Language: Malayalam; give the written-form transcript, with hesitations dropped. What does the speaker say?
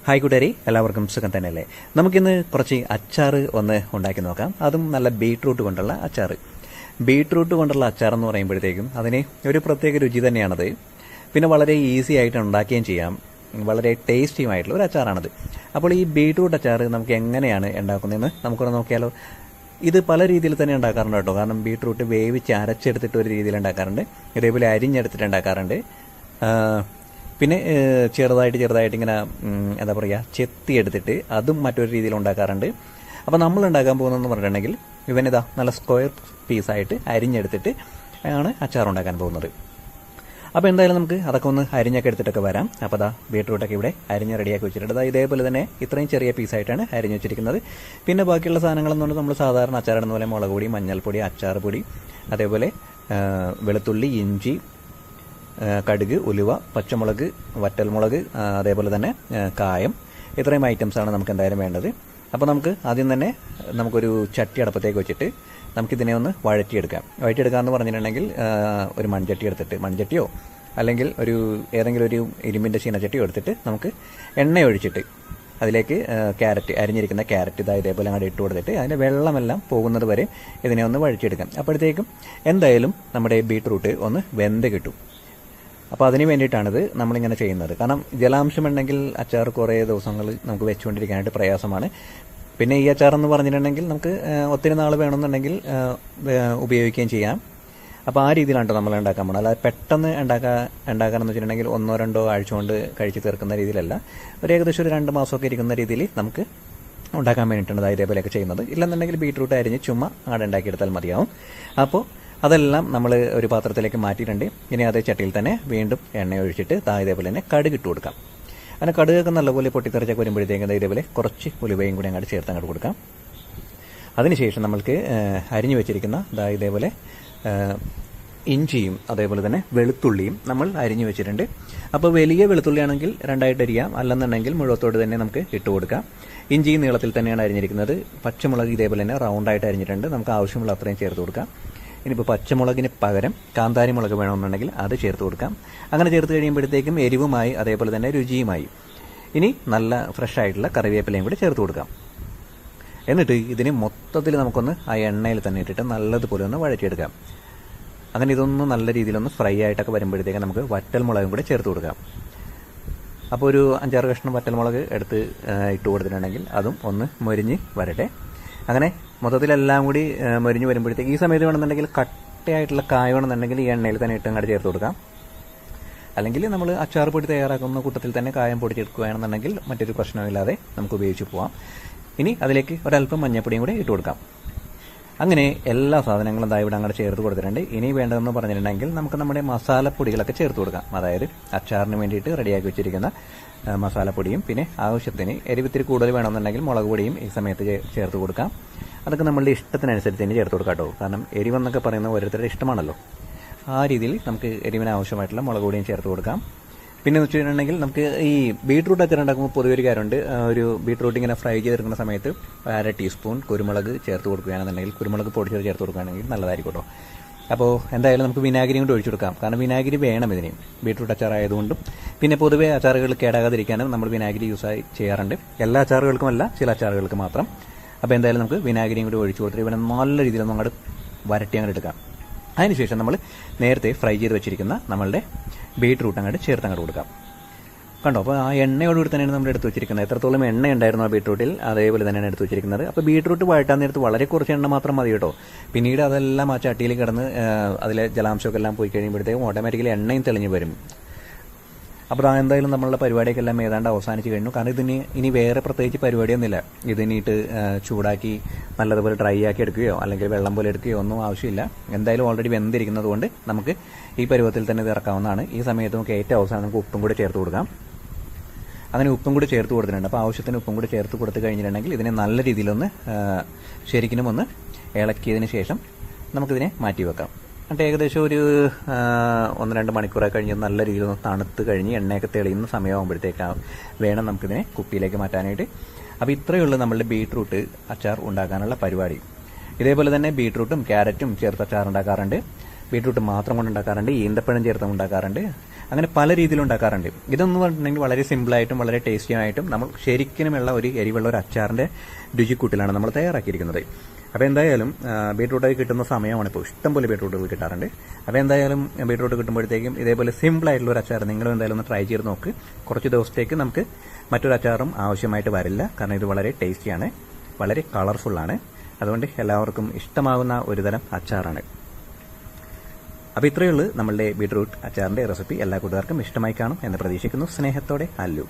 ഹായ് കൂട്ടുകാരി, എല്ലാവർക്കും സുഖം തന്നെയല്ലേ? നമുക്കിന്ന് കുറച്ച് അച്ചാർ ഒന്ന് ഉണ്ടാക്കി നോക്കാം. അതും നല്ല ബീട്രൂട്ട് കൊണ്ടുള്ള അച്ചാർ. ബീട്രൂട്ട് കൊണ്ടുള്ള അച്ചാർ എന്ന് പറയുമ്പോഴത്തേക്കും അതിന് ഒരു പ്രത്യേക രുചി തന്നെയാണത്. പിന്നെ വളരെ ഈസി ആയിട്ട് ഉണ്ടാക്കുകയും ചെയ്യാം. വളരെ ടേസ്റ്റിയുമായിട്ടുള്ള ഒരു അച്ചാറാണത്. അപ്പോൾ ഈ ബീട്രൂട്ട് അച്ചാർ നമുക്ക് എങ്ങനെയാണ് ഉണ്ടാക്കുന്നതെന്ന് നമുക്കൊന്ന് നോക്കിയാലോ. ഇത് പല രീതിയിൽ തന്നെ ഉണ്ടാക്കാറുണ്ട് കേട്ടോ. കാരണം ബീട്രൂട്ട് വേവിച്ച് അരച്ചെടുത്തിട്ട് ഒരു രീതിയിൽ ഉണ്ടാക്കാറുണ്ട്, ഇതേപോലെ അരിഞ്ഞെടുത്തിട്ട് ഉണ്ടാക്കാറുണ്ട്. പിന്നെ ചെറുതായിട്ട് ഇങ്ങനെ എന്താ പറയുക, ചെത്തിയെടുത്തിട്ട് അതും മറ്റൊരു രീതിയിൽ ഉണ്ടാക്കാറുണ്ട്. അപ്പോൾ നമ്മൾ ഉണ്ടാക്കാൻ പോകുന്നതെന്ന് പറഞ്ഞിട്ടുണ്ടെങ്കിൽ ഇവനിതാ നല്ല സ്ക്വയർ പീസായിട്ട് അരിഞ്ഞെടുത്തിട്ട് ആണ് അച്ചാർ ഉണ്ടാക്കാൻ പോകുന്നത്. അപ്പോൾ എന്തായാലും നമുക്ക് അതൊക്കെ ഒന്ന് അരിഞ്ഞൊക്കെ എടുത്തിട്ടൊക്കെ വരാം. അപ്പോൾ അതാ ബീട്രൂട്ടൊക്കെ ഇവിടെ അരിഞ്ഞ് റെഡിയാക്കി വെച്ചിട്ടുണ്ട്. ഇതേപോലെ തന്നെ ഇത്രയും ചെറിയ പീസായിട്ടാണ് അരിഞ്ഞ് വെച്ചിരിക്കുന്നത്. പിന്നെ ബാക്കിയുള്ള സാധനങ്ങളെന്നുകൊണ്ട് നമ്മൾ സാധാരണ അച്ചാറിടുന്ന പോലെ മുളക് പൊടി, മഞ്ഞൾപ്പൊടി, അച്ചാർ പൊടി, അതേപോലെ വെളുത്തുള്ളി, ഇഞ്ചി, കടുക്, ഉലുവ, പച്ചമുളക്, വറ്റൽമുളക്, അതേപോലെ തന്നെ കായം, ഇത്രയും ഐറ്റംസാണ് നമുക്ക് എന്തായാലും വേണ്ടത്. അപ്പോൾ നമുക്ക് ആദ്യം തന്നെ നമുക്കൊരു ചട്ടി അടപ്പത്തേക്ക് വെച്ചിട്ട് നമുക്കിതിനെ ഒന്ന് വഴറ്റിയെടുക്കാമെന്ന് പറഞ്ഞിട്ടുണ്ടെങ്കിൽ ഒരു മൺചട്ടി എടുത്തിട്ട്, മൺചട്ടിയോ അല്ലെങ്കിൽ ഏതെങ്കിലും ഒരു ഇരുമ്പിൻ്റെ ചീനച്ചട്ടിയോ എടുത്തിട്ട് നമുക്ക് എണ്ണ ഒഴിച്ചിട്ട് അതിലേക്ക് അരിഞ്ഞിരിക്കുന്ന ക്യാരറ്റ് ഇതേപോലെ അങ്ങോട്ട് ഇട്ട് കൊടുത്തിട്ട് അതിൻ്റെ വെള്ളമെല്ലാം പോകുന്നത് വരെ ഇതിനെ ഒന്ന് വഴറ്റിയെടുക്കാം. അപ്പോഴത്തേക്കും എന്തായാലും നമ്മുടെ ബീട്രൂട്ട് ഒന്ന് വെന്ത് കിട്ടും. അപ്പോൾ അതിന് വേണ്ടിയിട്ടാണിത് നമ്മളിങ്ങനെ ചെയ്യുന്നത്. കാരണം ജലാംശമുണ്ടെങ്കിൽ അച്ചാർ കുറേ ദിവസങ്ങൾ നമുക്ക് വെച്ചുകൊണ്ടിരിക്കാനായിട്ട് പ്രയാസമാണ്. പിന്നെ ഈ അച്ചാർ എന്ന് പറഞ്ഞിട്ടുണ്ടെങ്കിൽ നമുക്ക് ഒത്തിരി നാൾ വേണമെന്നുണ്ടെങ്കിൽ ഉപയോഗിക്കുകയും ചെയ്യാം. അപ്പോൾ ആ രീതിയിലാണ് നമ്മൾ ഉണ്ടാക്കാൻ പോകുന്നത്. അല്ലാതെ പെട്ടെന്ന് ഉണ്ടാക്കാനെന്ന് വെച്ചിട്ടുണ്ടെങ്കിൽ 1-2 ആഴ്ച കൊണ്ട് കഴിച്ച് തീർക്കുന്ന രീതിയിലല്ല. ഏകദേശം ഒരു 2 മാസമൊക്കെ ഇരിക്കുന്ന രീതിയിൽ നമുക്ക് ഉണ്ടാക്കാൻ വേണ്ടിയിട്ടുണ്ട് ഇതേപോലെയൊക്കെ ചെയ്യുന്നത്. ഇല്ലെന്നുണ്ടെങ്കിൽ ബീട്രൂട്ട് അരിഞ്ഞ് ചുമ്മാ അങ്ങോട്ട് ഉണ്ടാക്കിയെടുത്താൽ മതിയാവും. അപ്പോൾ അതെല്ലാം നമ്മൾ ഒരു പാത്രത്തിലേക്ക് മാറ്റിയിട്ടുണ്ട്. ഇനി അതേ ചട്ടിയിൽ തന്നെ വീണ്ടും എണ്ണ ഒഴിച്ചിട്ട് ഇതേപോലെ തന്നെ കടുക് ഇട്ട് കൊടുക്കാം. അങ്ങനെ കടുകൊക്കെ നല്ലപോലെ പൊട്ടിത്തെറിച്ചൊക്കെ വരുമ്പോഴത്തേക്കും ഇതേപോലെ കുറച്ച് ഉലുവയും കൂടി അങ്ങോട്ട് ചേർത്ത് അങ്ങോട്ട് കൊടുക്കാം. അതിനുശേഷം നമ്മൾക്ക് അരിഞ്ഞു വെച്ചിരിക്കുന്ന ഇതേപോലെ ഇഞ്ചിയും അതേപോലെ തന്നെ വെളുത്തുള്ളിയും നമ്മൾ അരിഞ്ഞു വെച്ചിട്ടുണ്ട്. അപ്പോൾ വലിയ വെളുത്തുള്ളിയാണെങ്കിൽ 2ആയിട്ട് അരിയാം, അല്ലെന്നുണ്ടെങ്കിൽ മുഴുവത്തോട് തന്നെ നമുക്ക് ഇട്ട് കൊടുക്കാം. ഇഞ്ചി നീളത്തിൽ തന്നെയാണ് അരിഞ്ഞിരിക്കുന്നത്. പച്ചമുളക് ഇതേപോലെ തന്നെ റൗണ്ടായിട്ട് അരിഞ്ഞിട്ടുണ്ട്. നമുക്ക് ആവശ്യമുള്ള അത്രയും ചേർത്ത് കൊടുക്കാം. ഇനിയിപ്പോൾ പച്ചമുളകിന് പകരം കാന്താരി മുളക് വേണമെന്നുണ്ടെങ്കിൽ അത് ചേർത്ത് കൊടുക്കാം. അങ്ങനെ ചേർത്ത് കഴിയുമ്പോഴത്തേക്കും എരിവുമായി അതേപോലെ തന്നെ രുചിയുമായി. ഇനി നല്ല ഫ്രഷ് ആയിട്ടുള്ള കറിവേപ്പിലയും കൂടി ചേർത്ത് കൊടുക്കാം. എന്നിട്ട് ഇതിന് മൊത്തത്തിൽ നമുക്കൊന്ന് ആ എണ്ണയിൽ തന്നെ ഇട്ടിട്ട് നല്ലതുപോലെ ഒന്ന് വഴറ്റിയെടുക്കാം. അങ്ങനെ ഇതൊന്ന് നല്ല രീതിയിലൊന്ന് ഫ്രൈ ആയിട്ടൊക്കെ വരുമ്പോഴത്തേക്കും നമുക്ക് വറ്റൽമുളകും കൂടി ചേർത്ത് കൊടുക്കാം. അപ്പോൾ ഒരു 5-6 കഷ്ണം വറ്റൽമുളക് എടുത്ത് ഇട്ട് കൊടുത്തിട്ടുണ്ടെങ്കിൽ അതും ഒന്ന് മൊരിഞ്ഞ് വരട്ടെ. അങ്ങനെ മൊത്തത്തിലെല്ലാം കൂടി മൊരിഞ്ഞ് വരുമ്പോഴത്തേക്ക് ഈ സമയത്ത് വേണമെന്നുണ്ടെങ്കിൽ കട്ടയായിട്ടുള്ള കായ വേണമെന്നുണ്ടെങ്കിൽ ഈ എണ്ണയിൽ തന്നെ ഇട്ട് അങ്ങോട്ട് ചേർത്ത് കൊടുക്കാം. അല്ലെങ്കിൽ നമ്മൾ അച്ചാർ പൊടി തയ്യാറാക്കുന്ന കൂട്ടത്തിൽ തന്നെ കായം പൊടിച്ചെടുക്കുകയാണെന്നുണ്ടെങ്കിൽ മറ്റൊരു പ്രശ്നമില്ലാതെ നമുക്ക് ഉപയോഗിച്ച് പോവാം. ഇനി അതിലേക്ക് ഒരല്പം മഞ്ഞപ്പൊടിയും കൂടി ഇട്ട് കൊടുക്കാം. അങ്ങനെ എല്ലാ സാധനങ്ങളും ഇവിടെ അങ്ങോട്ട് ചേർത്ത് കൊടുത്തിട്ടുണ്ട്. ഇനി വേണ്ടതെന്ന് പറഞ്ഞിട്ടുണ്ടെങ്കിൽ നമുക്ക് നമ്മുടെ മസാലപ്പൊടികളൊക്കെ ചേർത്ത് കൊടുക്കാം. അതായത് അച്ചാറിന് വേണ്ടിയിട്ട് റെഡിയാക്കി വെച്ചിരിക്കുന്ന മസാലപ്പൊടിയും പിന്നെ ആവശ്യത്തിന് എരിവിത്തിരി കൂടുതൽ വേണമെന്നുണ്ടെങ്കിൽ മുളക് പൊടിയും ഈ സമയത്ത് ചേർത്ത് കൊടുക്കാം. അതൊക്കെ നമ്മളുടെ ഇഷ്ടത്തിനനുസരിച്ച് തന്നെ ചേർത്ത് കൊടുക്കാം കേട്ടോ. കാരണം എരിവെന്നൊക്കെ പറയുന്നത് ഓരോരുത്തരുടെ ഇഷ്ടമാണല്ലോ. ആ രീതിയിൽ നമുക്ക് എരിവിന് ആവശ്യമായിട്ടുള്ള മുളക് പൊടിയും ചേർത്ത് കൊടുക്കാം. പിന്നെ എന്ന് വെച്ചിട്ടുണ്ടെങ്കിൽ നമുക്ക് ഈ ബീട്രൂട്ട് അച്ചാർ ഉണ്ടാക്കുമ്പോൾ പൊതുവെ ഒരു കാര്യമുണ്ട്. ഒരു ബീട്രൂട്ട് ഇങ്ങനെ ഫ്രൈ ചെയ്തെടുക്കുന്ന സമയത്ത് 1/2 ടീസ്പൂൺ കുരുമുളക് ചേർത്ത് കൊടുക്കുകയാണെന്നുണ്ടെങ്കിൽ, കുരുമുളക് പൊടിച്ചത് ചേർത്ത് കൊടുക്കുകയാണെങ്കിൽ നല്ലതായിരിക്കും കേട്ടോ. അപ്പോൾ എന്തായാലും നമുക്ക് വിനാഗിരിയും കൂടി ഒഴിച്ചു കൊടുക്കാം. കാരണം വിനാഗിരി വേണം ഇതിന്, ബീട്രൂട്ട് അച്ചാർ ആയതുകൊണ്ടും. പിന്നെ പൊതുവേ അച്ചാറുകൾ കേടാകാതിരിക്കാനും നമ്മൾ വിനാഗിരി ചെയ്യാറുണ്ട്. എല്ലാ അച്ചാറുകൾക്കും അല്ല, ചില അച്ചാറുകൾക്ക് മാത്രം. അപ്പോൾ എന്തായാലും നമുക്ക് വിനാഗിരിയും കൂടി ഒഴിച്ചു കൊടുത്തിട്ട് ഇവിടെ നല്ല രീതിയിലൊന്നും അങ്ങോട്ട് വരട്ടി അങ്ങോട്ട് എടുക്കാം. അതിനുശേഷം നമ്മൾ നേരത്തെ ഫ്രൈ ചെയ്ത് വെച്ചിരിക്കുന്ന നമ്മളുടെ ബീട്രൂട്ട് അങ്ങോട്ട് ചേർത്ത് അങ്ങോട്ട് കൊടുക്കാം. കണ്ടോ? അപ്പോൾ ആ എണ്ണയോടുകൂടി തന്നെയാണ് നമ്മൾ എടുത്ത് വെച്ചിരിക്കുന്നത്. എത്രത്തോളം എണ്ണ ഉണ്ടായിരുന്നു ആ ബീട്രൂട്ടിൽ, അതേപോലെ തന്നെയാണ് എടുത്ത് വെച്ചിരിക്കുന്നത്. അപ്പോൾ ബീട്രൂട്ട് വഴറ്റാൻ നേരത്ത് വളരെ കുറച്ച് എണ്ണ മാത്രം മതി കേട്ടോ. പിന്നീട് അതെല്ലാം ആ ചട്ടിയിൽ കിടന്ന് അതിലെ ജലാംശമൊക്കെ എല്ലാം പോയി കഴിയുമ്പോഴത്തേക്കും ഓട്ടോമാറ്റിക്കലി എണ്ണയും തെളിഞ്ഞ് വരും. അപ്പോൾ എന്തായാലും നമ്മളുടെ പരിപാടിയൊക്കെ എല്ലാം ഏതാണ്ട് അവസാനിച്ച് കഴിഞ്ഞു. കാരണം ഇനി വേറെ പ്രത്യേകിച്ച് പരിപാടിയൊന്നുമില്ല. ഇതിനിട്ട് ചൂടാക്കി നല്ലതുപോലെ ഡ്രൈ ആക്കി എടുക്കുകയോ അല്ലെങ്കിൽ വെള്ളം പോലെ എടുക്കുകയോ ഒന്നും ആവശ്യമില്ല. എന്തായാലും ഓൾറെഡി വെന്തിരിക്കുന്നത് കൊണ്ട് നമുക്ക് ഈ പരുവത്തിൽ തന്നെ ഇത് ഇറക്കാവുന്നതാണ്. ഈ സമയത്ത് നമുക്ക് ഏറ്റവും അവസാനം നമുക്ക് ഉപ്പും കൂടി ചേർത്ത് കൊടുക്കാം. അങ്ങനെ ഉപ്പും കൂടി ചേർത്ത് കൊടുത്തിട്ടുണ്ട്. അപ്പോൾ ആവശ്യത്തിന് ഉപ്പും കൂടി ചേർത്ത് കൊടുത്തു കഴിഞ്ഞിട്ടുണ്ടെങ്കിൽ ഇതിനെ നല്ല രീതിയിലൊന്ന് ശരിക്കും ഒന്ന് ഇളക്കിയതിന് ശേഷം നമുക്കിതിനെ മാറ്റി വെക്കാം. എന്നിട്ട് ഏകദേശം ഒരു 1-2 മണിക്കൂറൊക്കെ കഴിഞ്ഞ് നല്ല രീതിയിലൊന്ന് തണുത്ത് കഴിഞ്ഞ് എണ്ണയൊക്കെ തെളിയുന്ന സമയമാകുമ്പോഴത്തേക്കാണ് വേണം നമുക്കിതിനെ കുപ്പിയിലേക്ക് മാറ്റാനായിട്ട്. അപ്പോൾ ഇത്രയേ ഉള്ളൂ നമ്മളുടെ ബീട്രൂട്ട് അച്ചാർ ഉണ്ടാക്കാനുള്ള പരിപാടി. ഇതേപോലെ തന്നെ ബീട്രൂട്ടും ക്യാരറ്റും ചേർത്ത് അച്ചാർ ഉണ്ടാക്കാറുണ്ട്. ബീട്രൂട്ട് മാത്രം കൊണ്ട് ഉണ്ടാക്കാറുണ്ട്, ഈന്തപ്പഴം ചേർത്തും ഉണ്ടാക്കാറുണ്ട്, അങ്ങനെ പല രീതിയിൽ ഉണ്ടാക്കാറുണ്ട്. ഇതെന്ന് പറഞ്ഞിട്ടുണ്ടെങ്കിൽ വളരെ സിമ്പിളായിട്ടും വളരെ ടേസ്റ്റിയായിട്ടും നമ്മൾ ശരിക്കുമുള്ള ഒരു എരിവുള്ള ഒരു അച്ചാറിൻ്റെ രുചിക്കൂട്ടിലാണ് നമ്മൾ തയ്യാറാക്കിയിരിക്കുന്നത്. അപ്പോൾ എന്തായാലും ബീട്രൂട്ട് കിട്ടുന്ന സമയമാണ് ഇപ്പോൾ, ഇഷ്ടംപോലെ ബീട്രൂട്ടുകൾ കിട്ടാറുണ്ട്. അപ്പോൾ എന്തായാലും ബീട്രൂട്ട് കിട്ടുമ്പോഴത്തേക്കും ഇതേപോലെ സിമ്പിളായിട്ടുള്ള ഒരു അച്ചാർ നിങ്ങളും എന്തായാലും ഒന്ന് ട്രൈ ചെയ്ത് നോക്ക്. കുറച്ച് ദിവസത്തേക്ക് നമുക്ക് മറ്റൊരു അച്ചാറും ആവശ്യമായിട്ട് വരില്ല, കാരണം ഇത് വളരെ ടേസ്റ്റിയാണ്, വളരെ കളർഫുള്ളാണ്. അതുകൊണ്ട് എല്ലാവർക്കും ഇഷ്ടമാകുന്ന ഒരുതരം അച്ചാറാണ്. അപ്പോൾ ഇത്രയേ ഉള്ളൂ നമ്മളുടെ ബീട്രൂട്ട് അച്ചാറിൻ്റെ റെസിപ്പി. എല്ലാ കൂട്ടുകാർക്കും ഇഷ്ടമായി കാണും എന്ന് പ്രതീക്ഷിക്കുന്നു. സ്നേഹത്തോടെ അല്ലു.